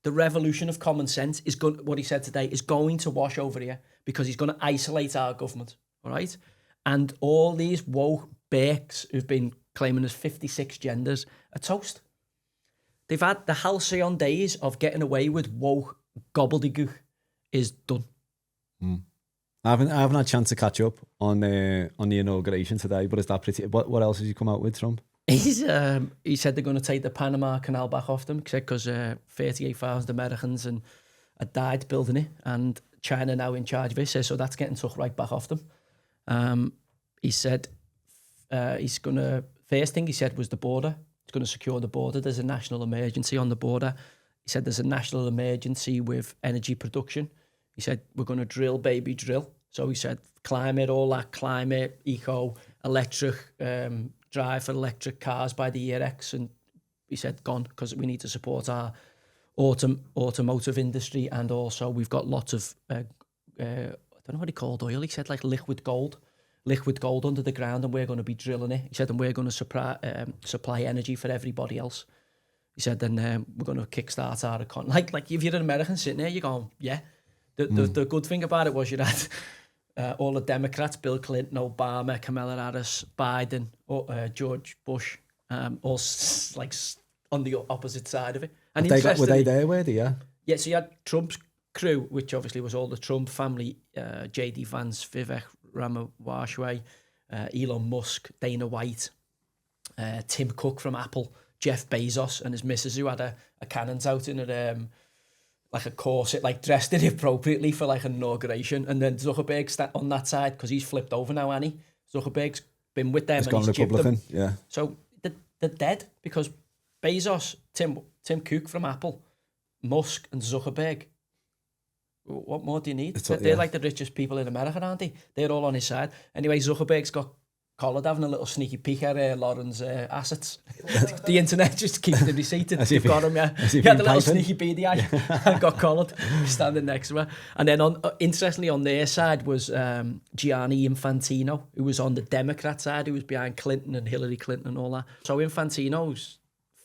the revolution of common sense is going. What he said today is going to wash over here because he's going to isolate our government. All right, and all these woke bakes who've been claiming there's 56 genders are toast. They've had the halcyon days of getting away with woke gobbledygook is done. I haven't had a chance to catch up on the inauguration today, but is that pretty? What else has he come out with, Trump? He said they're going to take the Panama Canal back off them because 38,000 Americans had died building it, and China now in charge of it. So that's getting took right back off them. He said first thing he said was the border. He's going to secure the border. There's a national emergency on the border. He said there's a national emergency with energy production. He said we're going to drill, baby, drill. So he said climate, all that climate, eco, electric, drive for electric cars by the year X. And he said gone because we need to support our automotive industry, and also we've got lots of I don't know what he called oil. He said like liquid gold under the ground, and we're going to be drilling it. He said, and we're going to supply energy for everybody else. He said, then we're going to kickstart our economy. Like if you're an American sitting there, you're going, yeah. The good thing about it was you had all the Democrats, Bill Clinton, Obama, Kamala Harris, Biden, George Bush, all like on the opposite side of it. And were they there, were they, yeah? Yeah, so you had Trump's crew, which obviously was all the Trump family, J.D. Vance, Vivek Ramaswamy, Elon Musk, Dana White, Tim Cook from Apple, Jeff Bezos and his missus, who had a cannons out in a like a corset, like dressed it appropriately for like an inauguration. And then Zuckerberg's on that side because he's flipped over now, Annie. Zuckerberg's been with them, and he's Republican, yeah. So they're dead because Bezos, Tim Cook from Apple, Musk and Zuckerberg. What more do you need? They're like the richest people in America, aren't they? They're all on his side. Anyway, Zuckerberg's got collared having a little sneaky peek at Lauren's assets. The internet just keeps the receipt. Got him, yeah. He had a little sneaky beady eye and got collared, standing next to her. And then, interestingly, on their side was Gianni Infantino, who was on the Democrat side, who was behind Clinton and Hillary Clinton and all that. So Infantino's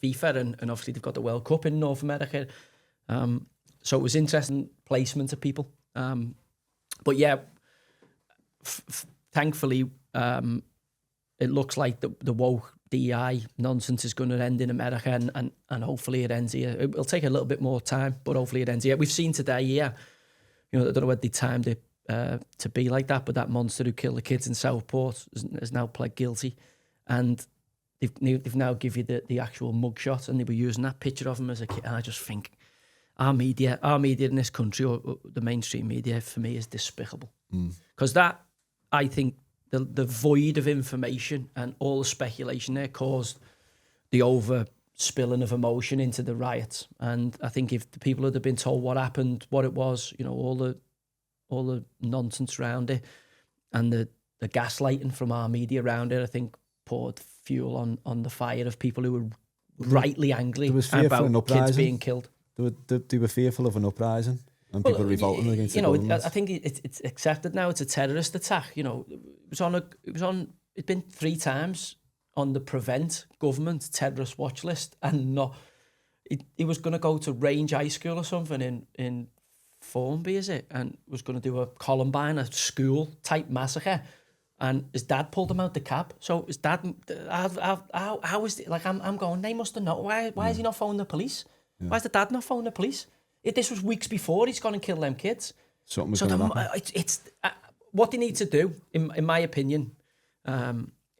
FIFA, and obviously they've got the World Cup in North America. So it was interesting placement of people. But yeah, thankfully, it looks like the woke DEI nonsense is going to end in America, and hopefully it ends here. It'll take a little bit more time, but hopefully it ends here. We've seen today, I don't know whether they timed it to be like that, but that monster who killed the kids in Southport has now pled guilty, and they've now given you the actual mugshot, and they were using that picture of him as a kid. And I just think our media in this country, or the mainstream media, for me, is despicable. Because that, I think, the void of information and all the speculation there caused the over-spilling of emotion into the riots. And I think if the people had been told what happened, what it was, all the nonsense around it, and the gaslighting from our media around it, I think poured fuel on the fire of people who were rightly angry about kids being killed. They were fearful of an uprising. And people revolting against the government. I think it's accepted now. It's a terrorist attack. It's been 3 times on the prevent government terrorist watch list, and not. He was going to go to Range High School or something in Formby, is it? And was going to do a Columbine, a school type massacre, and his dad pulled him out the cab. So his dad, how is it? Like I'm going. They must have known. Why is he not phoning the police? Yeah. Why is the dad not phoning the police? This was weeks before he's gone and killed them kids. Something was going to happen. It's what they need to do, in my opinion,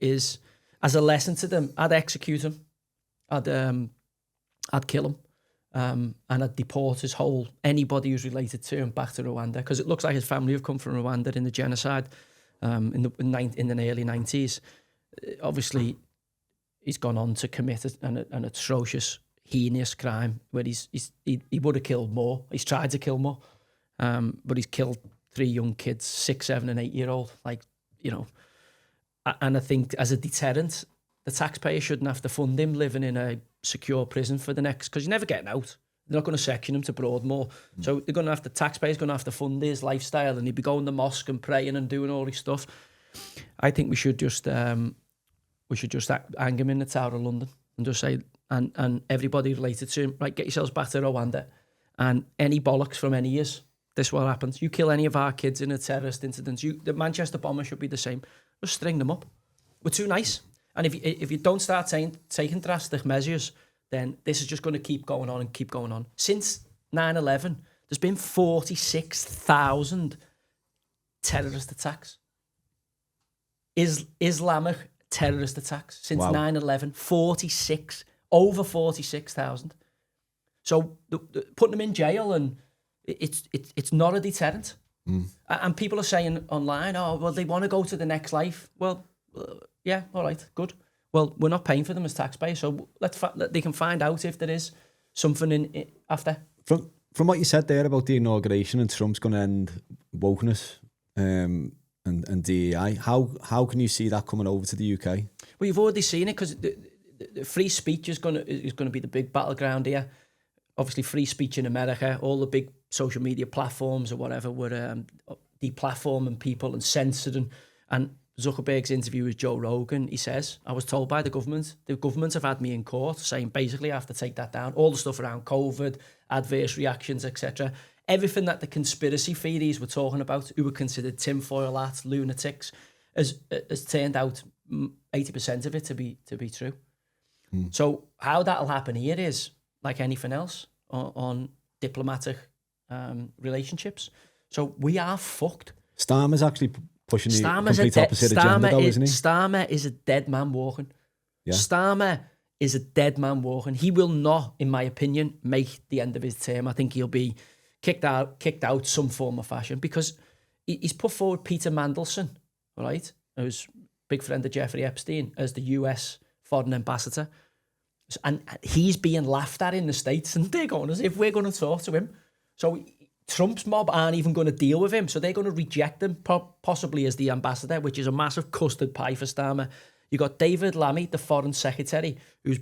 is as a lesson to them. I'd execute him. I'd kill him, and I'd deport anybody who's related to him back to Rwanda, because it looks like his family have come from Rwanda in the genocide in the early 90s. Obviously, he's gone on to commit an atrocious, heinous crime where he would have killed more. He's tried to kill more, but he's killed 3 young kids, 6, 7 and 8 year old. And I think as a deterrent, the taxpayer shouldn't have to fund him living in a secure prison for the next, because you're never getting out. They're not going to section him to Broadmoor. So the taxpayer's going to have to fund his lifestyle, and he'd be going to mosque and praying and doing all this stuff. I think we should just hang him in the Tower of London and just say, and everybody related to him, right, get yourselves back to Rwanda and any bollocks from any years. This is what happens. You kill any of our kids in a terrorist incident, the Manchester bomber should be the same. Just string them up. We're too nice. And if you don't start taking drastic measures, then this is just going to keep going on and keep going on. Since 9/11, there's been 46,000 terrorist attacks. Islamic terrorist attacks since 9/11. Over 46,000. So putting them in jail, and it's not a deterrent. And people are saying online, oh, well, they want to go to the next life. Well, yeah, all right, good. Well, we're not paying for them as taxpayers, so they can find out if there is something in after. From what you said there about the inauguration and Trump's going to end wokeness and DEI, how can you see that coming over to the UK? Well, you've already seen it, because the free speech is going to be the big battleground here. Obviously, free speech in America, all the big social media platforms or whatever were deplatforming people and censoring. And Zuckerberg's interview with Joe Rogan, he says, I was told by the government have had me in court saying basically I have to take that down. All the stuff around COVID, adverse reactions, etc. Everything that the conspiracy theories were talking about, who were considered tinfoil hats, lunatics, has turned out 80% of it to be true. So how that'll happen here is like anything else on diplomatic relationships. So we are fucked. Starmer's actually pushing the complete opposite agenda, though, isn't he? Starmer is a dead man walking. Yeah. Starmer is a dead man walking. He will not, in my opinion, make the end of his term. I think he'll be kicked out some form of fashion, because he's put forward Peter Mandelson, right, who's a big friend of Jeffrey Epstein, as the US foreign ambassador. And he's being laughed at in the States, and they're going as if we're going to talk to him. So Trump's mob aren't even going to deal with him, so they're going to reject him possibly as the ambassador, which is a massive custard pie for Starmer. You got David Lammy, the foreign secretary, whose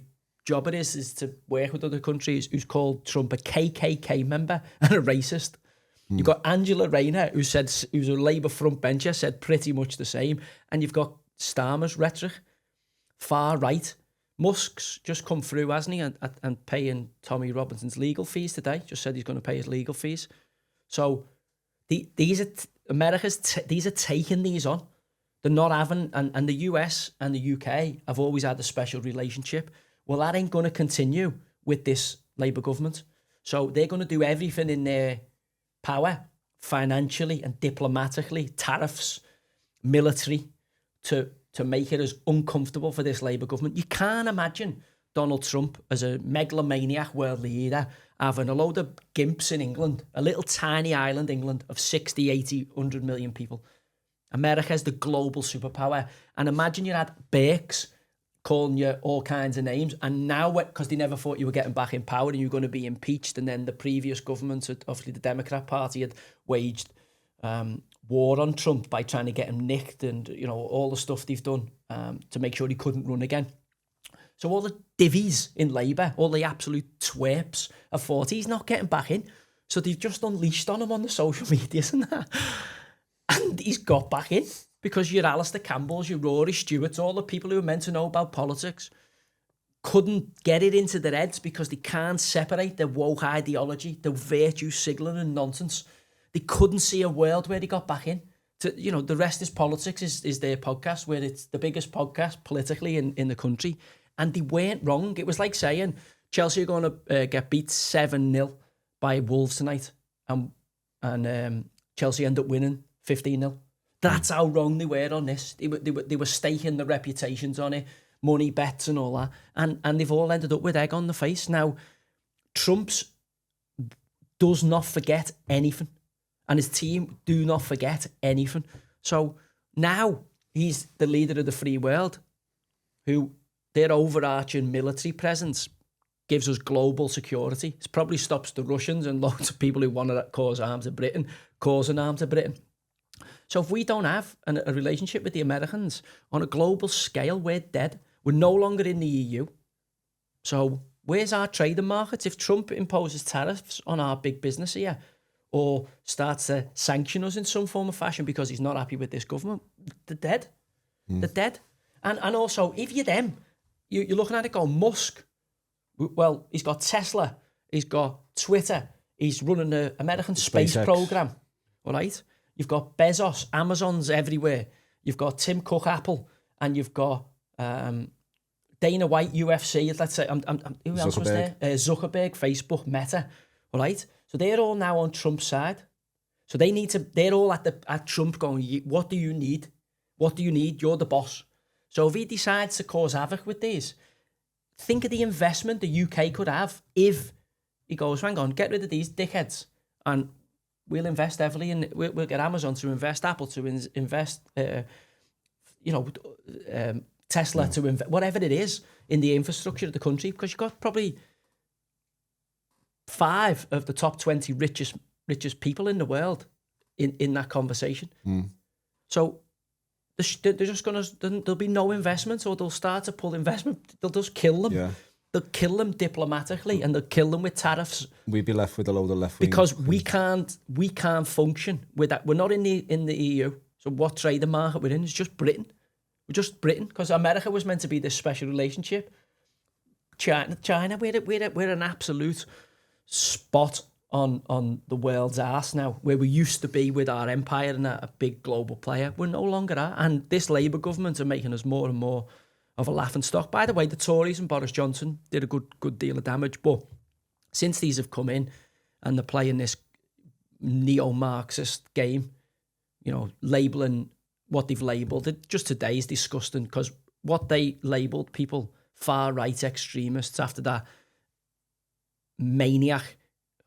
job it is to work with other countries, who's called Trump a KKK member and a racist. You've got Angela Rayner, who's a Labour frontbencher, said pretty much the same. And you've got Starmer's rhetoric, far right. Musk's just come through, hasn't he, and paying Tommy Robinson's legal fees today. Just said he's going to pay his legal fees. So these are taking these on. They're not having, and the US and the UK have always had a special relationship. Well, that ain't going to continue with this Labour government. So they're going to do everything in their power, financially and diplomatically, tariffs, military, to make it as uncomfortable for this Labour government. You can't imagine Donald Trump as a megalomaniac world leader having a load of gimps in England, a little tiny island, England, of 60, 80, 100 million people. America's the global superpower. And imagine you had Birks calling you all kinds of names, and now, because they never thought you were getting back in power and you were going to be impeached, and then the previous government, obviously the Democrat Party, had waged war on Trump by trying to get him nicked, and all the stuff they've done to make sure he couldn't run again. So all the divvies in Labour, all the absolute twerps, have thought he's not getting back in. So they've just unleashed on him on the social medias and that. And he's got back in, because your Alistair Campbells, your Rory Stewarts, all the people who are meant to know about politics couldn't get it into their heads because they can't separate the woke ideology, the virtue signaling and nonsense. They couldn't see a world where they got back in. The Rest is Politics is their podcast, where it's the biggest podcast politically in the country. And they weren't wrong. It was like saying Chelsea are going to get beat 7-0 by Wolves tonight, and Chelsea end up winning 15-0. That's how wrong they were on this. They were staking their reputations on it, money bets and all that, and they've all ended up with egg on the face. Now, Trump's does not forget anything, and his team do not forget anything. So now he's the leader of the free world, who their overarching military presence gives us global security. It probably stops the Russians and loads of people who want to cause harm to Britain, causing harm to Britain. So if we don't have a relationship with the Americans on a global scale, we're dead. We're no longer in the EU. So where's our trading markets? If Trump imposes tariffs on our big business here, or starts to sanction us in some form of fashion because he's not happy with this government, they're dead. They're dead. And also, if you're them, you're looking at it going, Musk, well, he's got Tesla, he's got Twitter, He's running the American space SpaceX program. All right. You've got Bezos, Amazon's everywhere. You've got Tim Cook, Apple, and you've got Dana White, UFC. Let's say, who else was there? Zuckerberg, Facebook, Meta. All right. So they're all now on Trump's side. So they're all at Trump going, what do you need? What do you need? You're the boss. So if he decides to cause havoc with these, think of the investment the UK could have if he goes, hang on, get rid of these dickheads and we'll invest heavily in. We'll get Amazon to invest, Apple to invest, Tesla to invest, whatever it is in the infrastructure of the country, because you've got probably 5 of the top 20 richest people in the world in that conversation. So they're just there'll be no investment, or they'll start to pull investment. They'll just kill them. Yeah. They'll kill them diplomatically, and they'll kill them with tariffs. We'd be left with a load of left wing. Because we can't function with that. We're not in the EU. So what trading market we're in is just Britain. We're just Britain, because America was meant to be this special relationship. China, we're an absolute spot on the world's arse now, where we used to be with our empire and a big global player. We're no longer are. And this Labour government are making us more and more of a laughing stock. By the way, the Tories and Boris Johnson did a good deal of damage, but since these have come in and they're playing this neo-Marxist game, labelling what they've labelled, it just today is disgusting, because what they labelled people far-right extremists after that maniac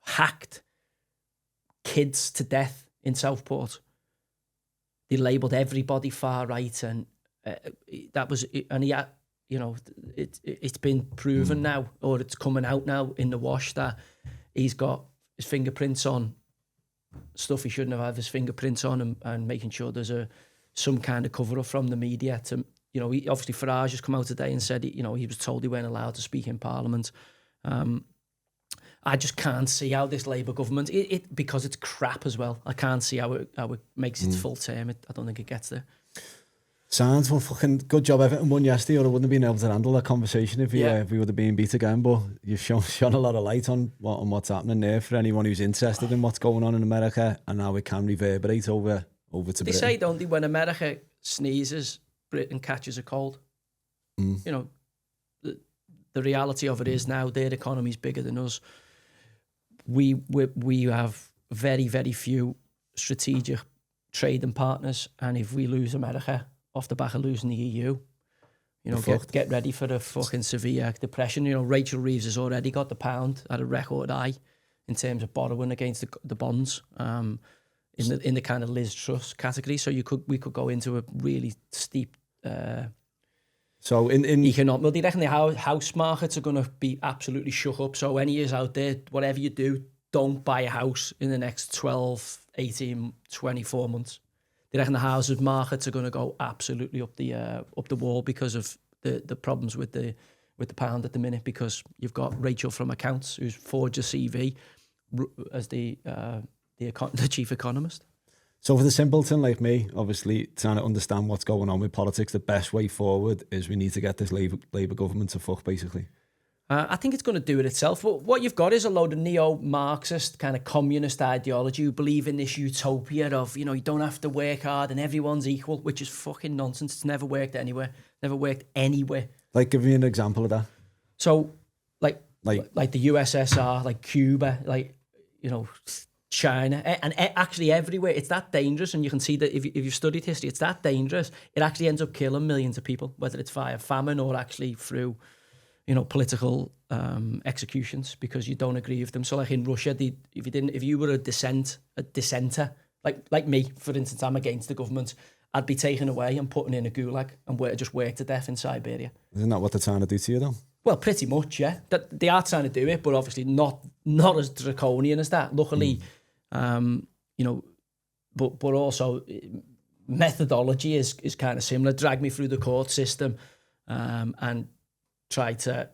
hacked kids to death in Southport. They labelled everybody far-right, and that was, and he had, it's been proven now, or it's coming out now in the wash, that he's got his fingerprints on stuff he shouldn't have had his fingerprints on, and making sure there's some kind of cover up from the media to, obviously Farage has come out today and said, he was told he weren't allowed to speak in Parliament. I just can't see how this Labour government, because it's crap as well, I can't see how it makes its full term. I don't think it gets there. Sounds, well, fucking good job Everton won yesterday, or I wouldn't have been able to handle that conversation if we would have been beat again. But you've shone a lot of light on what's happening there for anyone who's interested in what's going on in America, and how it can reverberate over to Britain. They say, don't they, when America sneezes, Britain catches a cold. The reality of it is now their economy's bigger than us. We have very, very few strategic trading partners, and if we lose America off the back of losing the EU, get ready for a fucking severe depression. Rachel Reeves has already got the pound at a record high in terms of borrowing against the bonds in the kind of Liz Truss category. So we could go into a really steep. So in economic, well, they reckon the house markets are going to be absolutely shook up. So any years out there, whatever you do, don't buy a house in the next 12, 18, 24 months. They reckon the houses markets are going to go absolutely up the wall because of the problems with the pound at the minute, because you've got Rachel from Accounts who's forged a CV as the chief economist. So for the simpleton like me, obviously trying to understand what's going on with politics, the best way forward is we need to get this Labour government to fuck, basically. I think it's going to do it itself. But what you've got is a load of neo-Marxist kind of communist ideology who believe in this utopia of, you don't have to work hard and everyone's equal, which is fucking nonsense. It's never worked anywhere. Never worked anywhere. Like, give me an example of that. So, like the USSR, like Cuba, China, and actually everywhere. It's that dangerous, and you can see that if you've studied history, it's that dangerous. It actually ends up killing millions of people, whether it's via famine or actually through political executions because you don't agree with them. So like in Russia, if you were a dissenter, like me, for instance, I'm against the government, I'd be taken away and put in a gulag and just work to death in Siberia. Isn't that what they're trying to do to you though? Well, pretty much, yeah. They are trying to do it, but obviously not as draconian as that. Luckily, but also methodology is kind of similar. Drag me through the court system and try to,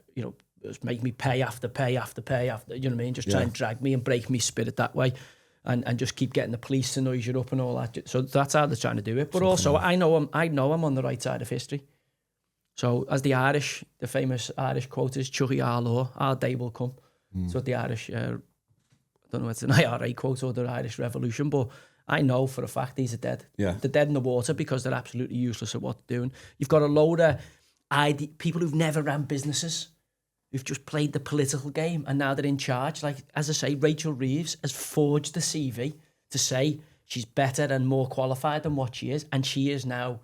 just make me pay after pay after pay after, you know what I mean? Just try and drag me and break me spirit that way, and just keep getting the police to noise you up and all that. So that's how they're trying to do it. But also, I know I'm on the right side of history. So as the famous Irish quote is, "Chucky our law, our day will come." So the Irish don't know if it's an IRA quote or the Irish Revolution, but I know for a fact these are dead. Yeah. They're dead in the water because they're absolutely useless at what they're doing. You've got a load of people who've never ran businesses, who've just played the political game, and now they're in charge. Like, as I say, Rachel Reeves has forged the CV to say she's better and more qualified than what she is, and she is now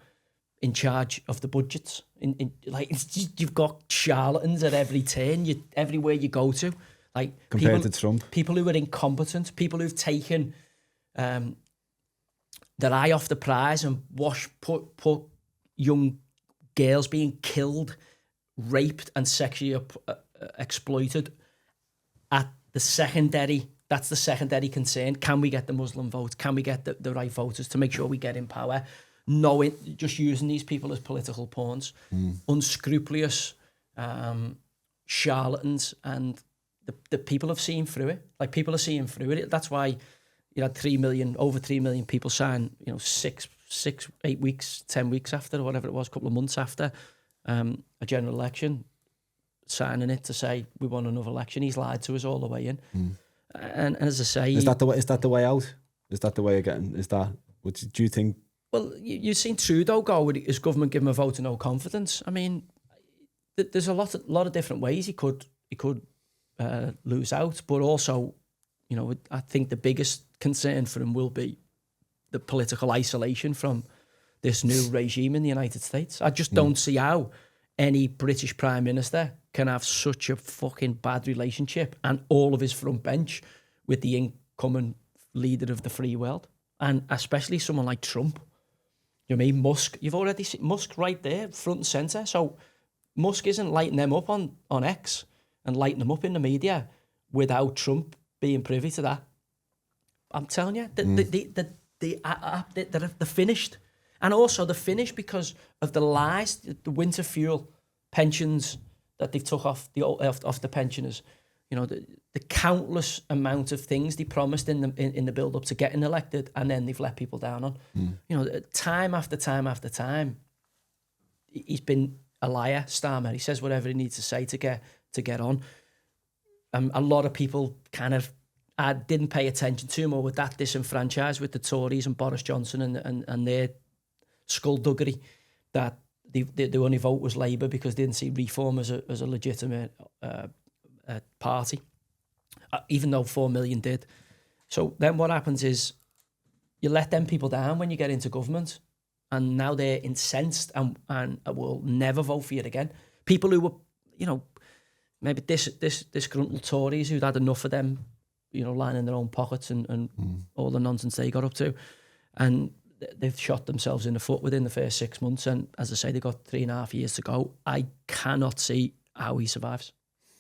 in charge of the budgets. You've got charlatans at every turn, everywhere you go to. Like, compared to Trump, people who are incompetent, people who've taken their eye off the prize and put young girls being killed, raped and sexually exploited at the secondary. That's the secondary concern. Can we get the Muslim vote? Can we get the right voters to make sure we get in power? Just using these people as political pawns, unscrupulous charlatans, and the people have seen through it. Like, people are seeing through it. That's why you had over 3 million people sign, 8 weeks, 10 weeks after, or whatever it was, a couple of months after a general election, signing it to say we want another election. He's lied to us all the way in. And as I say, is that the way out? Is that the way of getting? Do you think? Well, you've seen Trudeau go with his government give him a vote of no confidence. I mean, there's a lot of different ways he could lose out, but also, I think the biggest concern for him will be the political isolation from this new regime in the United States. I just don't see how any British Prime Minister can have such a fucking bad relationship and all of his front bench with the incoming leader of the free world, and especially someone like Trump. You know what I mean? Musk, you've already seen Musk right there, front and centre. So Musk isn't lighting them up on X and lighting them up in the media without Trump being privy to that. I'm telling you, they're finished. And also they're finished because of the lies, the winter fuel pensions that they took off the pensioners. The countless amount of things they promised in the build up to getting elected, and then they've let people down on. Time after time after time, he's been a liar, Starmer. He says whatever he needs to say to get on. A lot of people kind of didn't pay attention to him, or were that disenfranchised with the Tories and Boris Johnson and their skullduggery that the only vote was Labour because they didn't see Reform as a legitimate party, even though 4 million did. So then what happens is you let them people down when you get into government, and now they're incensed and will never vote for you again. People who were, maybe disgruntled Tories who'd had enough of them, lining their own pockets and all the nonsense they got up to, and they've shot themselves in the foot within the first 6 months. And as I say, they've got 3.5 years to go. I cannot see how he survives.